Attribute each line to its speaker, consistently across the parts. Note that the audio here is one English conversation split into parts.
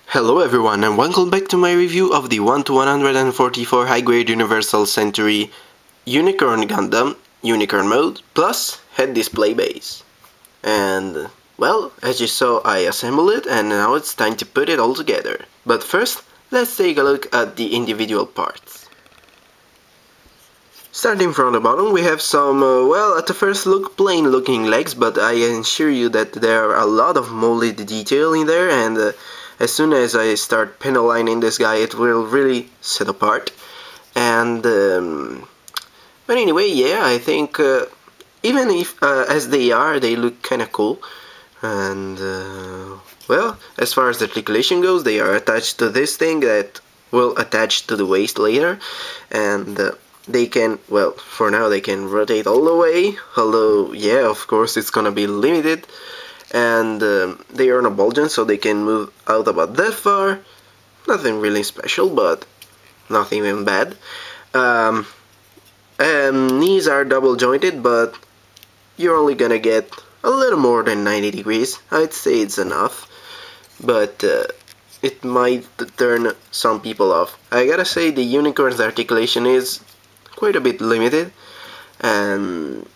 Speaker 1: Hello everyone and welcome back to my review of the 1-to-144 high-grade Universal Century Unicorn Gundam Unicorn Mode plus head display base. And well, as you saw, I assembled it and now it's time to put it all together. But first, let's take a look at the individual parts. Starting from the bottom, we have some, well, at the first look, plain looking legs, but I assure you that there are a lot of molded detail in there, and as soon as I start penalining this guy, it will really set apart. And but anyway, yeah, I think even if as they are, they look kind of cool. And well, as far as the articulation goes, they are attached to this thing that will attach to the waist later, and they can, well, for now they can rotate all the way, although yeah, of course it's gonna be limited. And they are on a ball joint, so they can move out about that far. Nothing really special, but nothing even bad. Knees are double jointed, but you're only gonna get a little more than 90 degrees. I'd say it's enough, but it might turn some people off. I gotta say, the Unicorn's articulation is quite a bit limited, and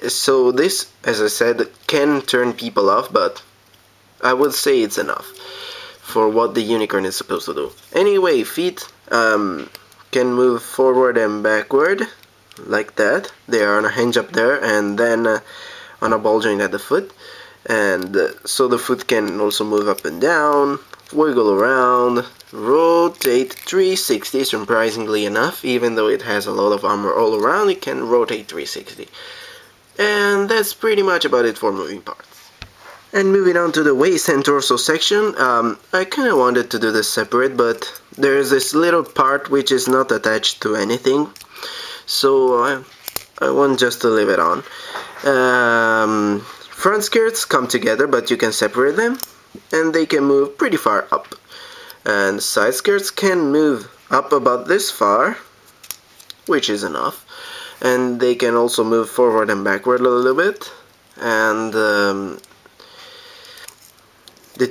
Speaker 1: so this, as I said, can turn people off, but I would say it's enough for what the Unicorn is supposed to do. Anyway, feet can move forward and backward like that. They are on a hinge up there, and then on a ball joint at the foot, and so the foot can also move up and down, wiggle around, rotate 360, surprisingly enough. Even though it has a lot of armor all around, it can rotate 360. And that's pretty much about it for moving parts. And moving on to the waist and torso section, I kind of wanted to do this separate, but there is this little part which is not attached to anything, so I want just to leave it on. Front skirts come together, but you can separate them, and they can move pretty far up. And side skirts can move up about this far, which is enough. And they can also move forward and backward a little bit. And the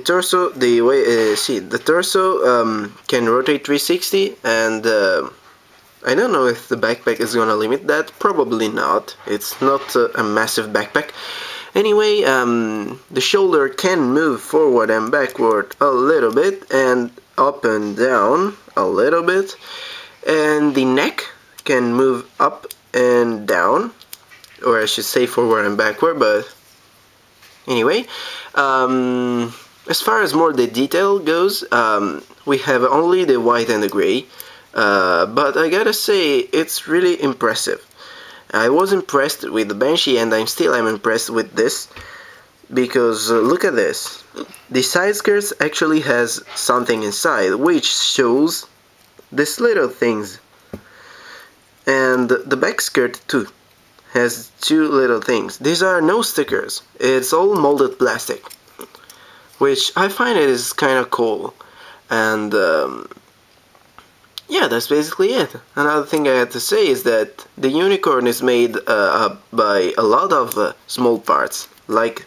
Speaker 1: torso, the torso can rotate 360, and I don't know if the backpack is gonna limit that. Probably not. It's not a massive backpack. Anyway, the shoulder can move forward and backward a little bit, and up and down a little bit, and the neck can move up and down, or I should say forward and backward, but anyway, as far as more the detail goes, we have only the white and the gray, but I gotta say, it's really impressive. I was impressed with the Banshee, and I'm impressed with this, because look at this. The side skirts actually has something inside, which shows these little things. And the back skirt too has two little things. These are no stickers. It's all molded plastic, which I find it is kind of cool. And yeah, that's basically it. Another thing I had to say is that the Unicorn is made by a lot of small parts, like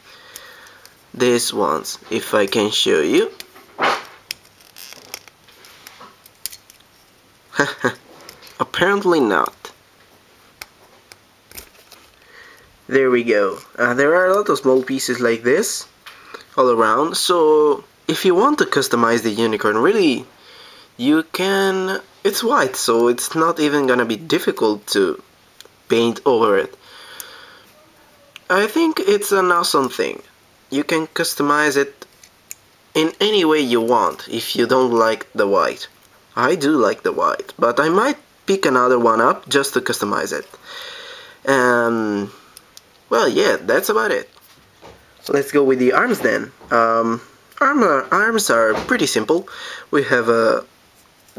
Speaker 1: these ones, if I can show you. Apparently not. There we go. There are a lot of small pieces like this all around, so if you want to customize the Unicorn, really, you can. It's white, so it's not even gonna be difficult to paint over it. I think it's an awesome thing. You can customize it in any way you want if you don't like the white. I do like the white, but I might pick another one up just to customize it. Well, yeah, that's about it. So let's go with the arms then. Arms are pretty simple. We have the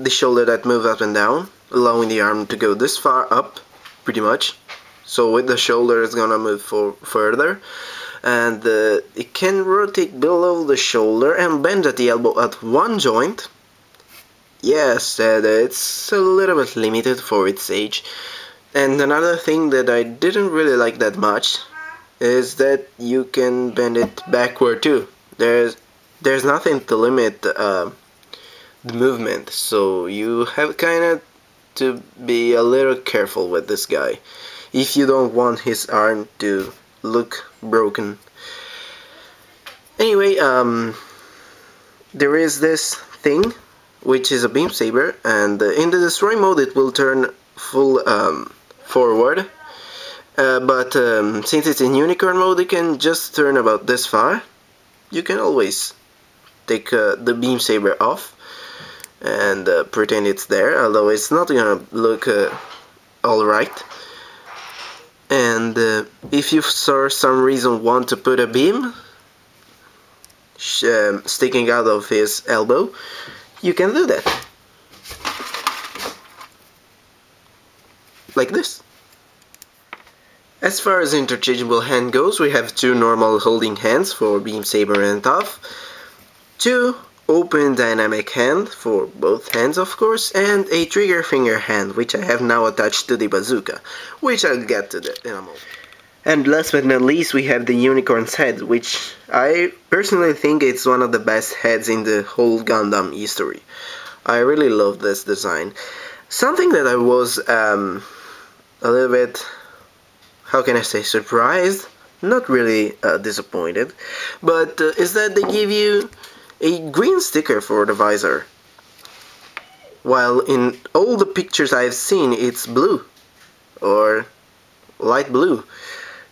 Speaker 1: shoulder that moves up and down, allowing the arm to go this far up, pretty much. So with the shoulder, it's gonna move further. And it can rotate below the shoulder and bend at the elbow at one joint, Yes, it's a little bit limited for its age. And another thing that I didn't really like that much is that you can bend it backward too. There's nothing to limit the movement, so you have kinda to be a little careful with this guy if you don't want his arm to look broken. Anyway, there is this thing which is a beam saber, and in the destroy mode it will turn full forward, but since it's in unicorn mode it can just turn about this far. You can always take the beam saber off and pretend it's there, although it's not gonna look alright. And if you for some reason want to put a beam sticking out of his elbow, you can do that. Like this. As far as interchangeable hand goes, we have two normal holding hands for beam saber and tough, two open dynamic hand for both hands of course, and a trigger finger hand which I have now attached to the bazooka, which I'll get to that in a moment. And last but not least, we have the unicorn's head, which I personally think it's one of the best heads in the whole Gundam history. I really love this design. Something that I was a little bit, how can I say, surprised, not really disappointed, but is that they give you a green sticker for the visor, while in all the pictures I've seen it's blue or light blue.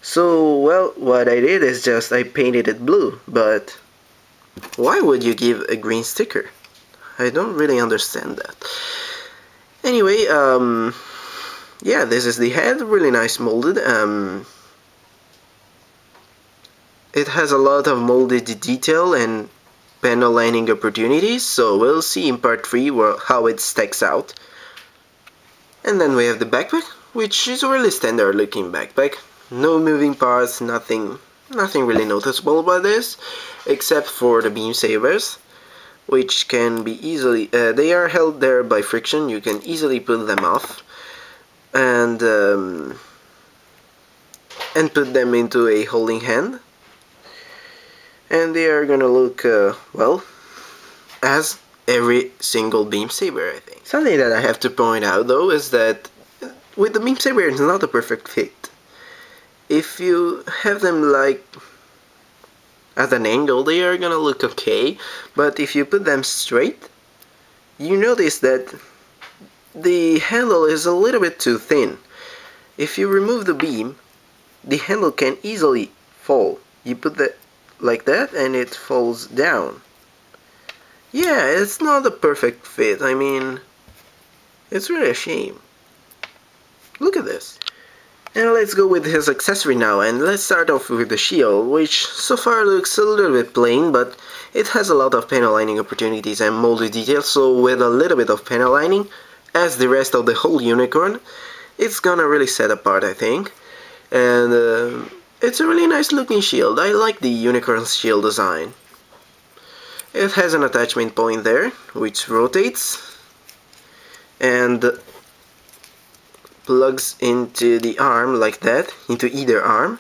Speaker 1: So, well, what I did is just I painted it blue, but why would you give a green sticker? I don't really understand that. Anyway, yeah, this is the head, really nice molded. It has a lot of molded detail and panel lining opportunities, so we'll see in part 3 how it stacks out. And then we have the backpack, which is a really standard looking backpack. No moving parts, nothing really noticeable about this, except for the beam sabers, which can be easily, they are held there by friction, you can easily pull them off, and put them into a holding hand, and they are gonna look, well, as every single beam saber, I think. Something that I have to point out though is that with the beam saber it's not a perfect fit. If you have them like at an angle, they are gonna look okay, but if you put them straight, you notice that the handle is a little bit too thin. If you remove the beam, the handle can easily fall. You put that like that and it falls down. Yeah, it's not a perfect fit. I mean, it's really a shame. Look at this. And let's go with his accessory now, and let's start off with the shield, which so far looks a little bit plain, but it has a lot of panel lining opportunities and molded details, so with a little bit of panel lining, as the rest of the whole unicorn, it's gonna really set apart, I think. And it's a really nice looking shield. I like the unicorn's shield design. It has an attachment point there, which rotates and plugs into the arm like that, into either arm,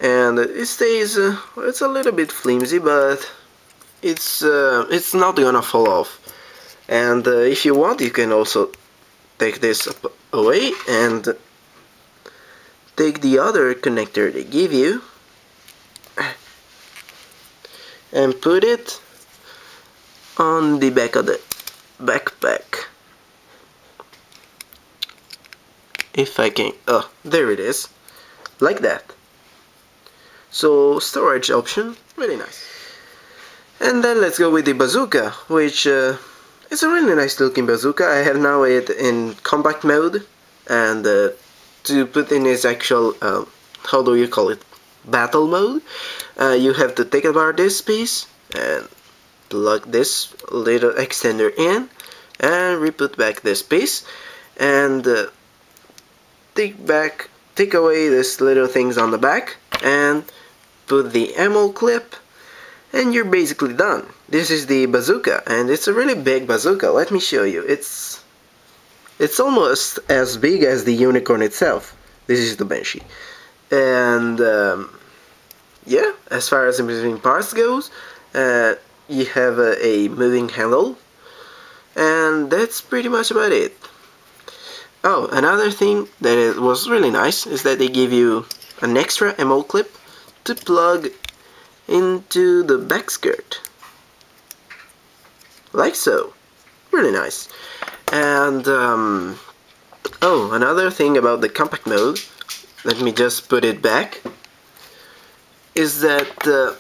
Speaker 1: and it stays, it's a little bit flimsy, but it's not gonna fall off. And if you want, you can also take this away and take the other connector they give you and put it on the back of the backpack. If I can, oh, there it is, like that. So storage option, really nice. And then let's go with the bazooka, which is a really nice looking bazooka. I have now it in compact mode, and to put in its actual, how do you call it, battle mode, you have to take apart this piece and plug this little extender in and re-put back this piece, and take away this little things on the back and put the ammo clip And you're basically done. This is the bazooka, and it's a really big bazooka. Let me show you. It's almost as big as the unicorn itself. This is the Banshee. And yeah, as far as the moving parts goes, you have a moving handle, and that's pretty much about it. Oh, another thing that it was really nice is that they give you an extra ammo clip to plug into the back skirt, like so. Really nice. And oh, another thing about the compact mode, let me just put it back, is that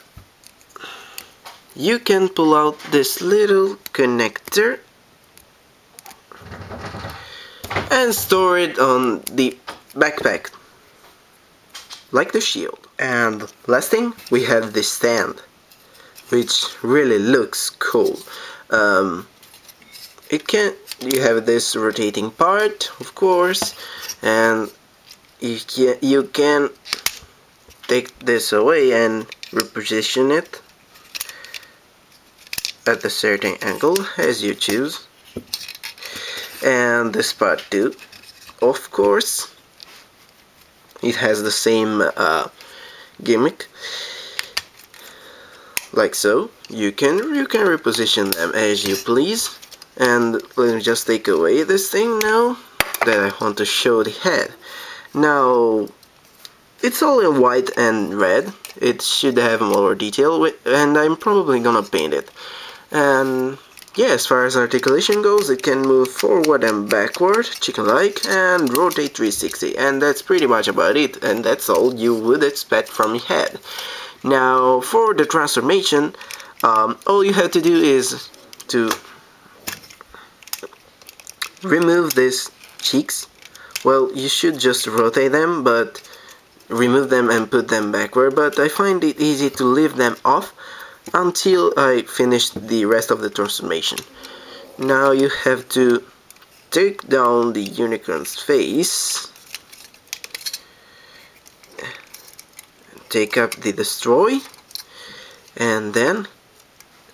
Speaker 1: you can pull out this little connector and store it on the backpack, like the shield. And last thing, we have this stand, which really looks cool. You have this rotating part, of course, and you can take this away and reposition it at a certain angle as you choose. And this part too, of course, it has the same gimmick, like so. You can reposition them as you please. And let me just take away this thing now that I want to show the head. Now, it's all in white and red. It should have more detail, and I'm probably gonna paint it. And yeah, as far as articulation goes, it can move forward and backward, chicken-like, and rotate 360. And that's pretty much about it, and that's all you would expect from a head. Now, for the transformation, all you have to do is to remove these cheeks. Well, you should just rotate them, but remove them and put them backward, but I find it easy to leave them off until I finish the rest of the transformation. Now you have to take down the unicorn's face, take up the destroy, and then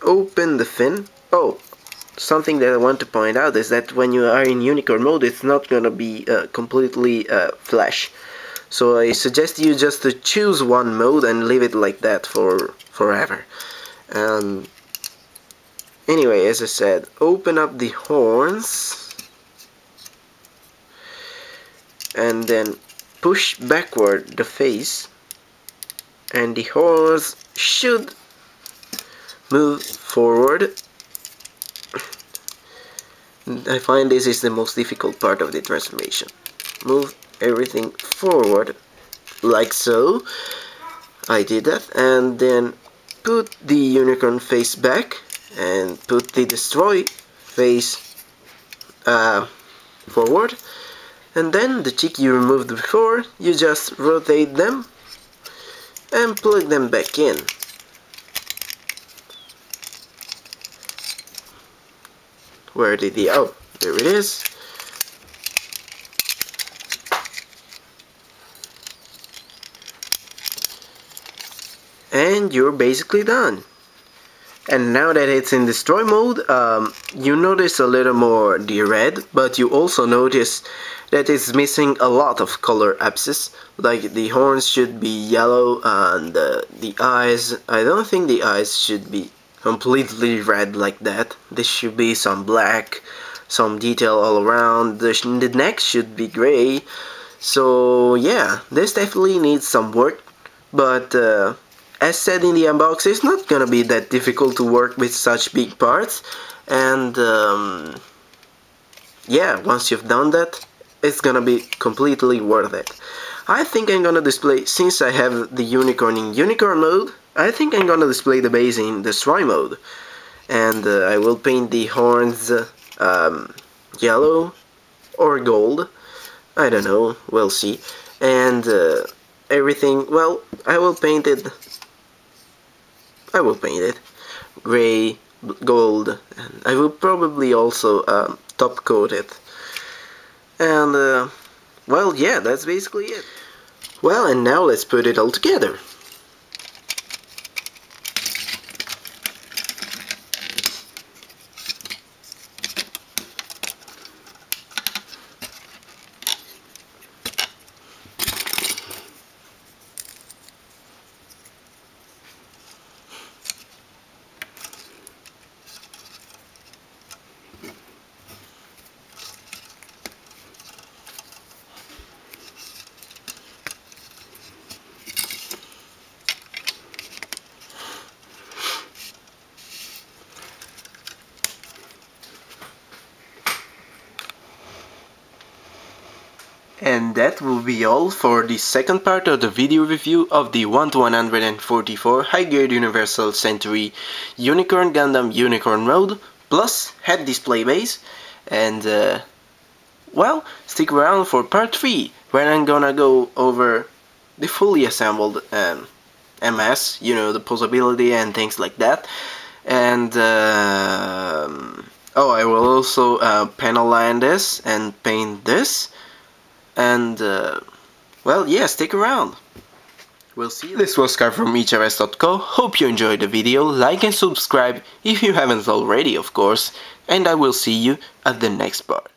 Speaker 1: open the fin. Oh, something that I want to point out is that when you are in unicorn mode, it's not gonna be completely flash. So I suggest you just to choose one mode and leave it like that for forever. Anyway, as I said, open up the horns and then push backward the face, and the horns should move forward. I find this is the most difficult part of the transformation. Move everything forward, like so. I did that, and then put the unicorn face back, and put the destroy face forward, and then the cheek you removed before, you just rotate them and plug them back in. Where did the... oh, there it is. And you're basically done. And now that it's in destroy mode, you notice a little more the red, but you also notice that it's missing a lot of color abscess. Like the horns should be yellow, and the eyes, I don't think the eyes should be completely red like that. This should be some black, some detail all around. The neck should be gray. So yeah, this definitely needs some work, but as said in the unbox, it's not gonna be that difficult to work with such big parts. And yeah, once you've done that, it's gonna be completely worth it. I think I'm gonna display, since I have the unicorn in unicorn mode, I think I'm gonna display the base in destroy mode. And I will paint the horns yellow or gold. I don't know, we'll see. And everything, well, I will paint it gray, gold, and I will probably also top coat it. And well, yeah, that's basically it. Well, and now let's put it all together. And that will be all for the second part of the video review of the 1-144 high-grade Universal Century Unicorn Gundam Unicorn Mode plus head display base. And well, stick around for part 3 where I'm gonna go over the fully assembled MS, you know, the posability and things like that. And oh, I will also panel line this and paint this. And well, yeah, stick around. We'll see you. This was Scar from HRS.co. Hope you enjoyed the video. Like and subscribe if you haven't already, of course. And I will see you at the next part.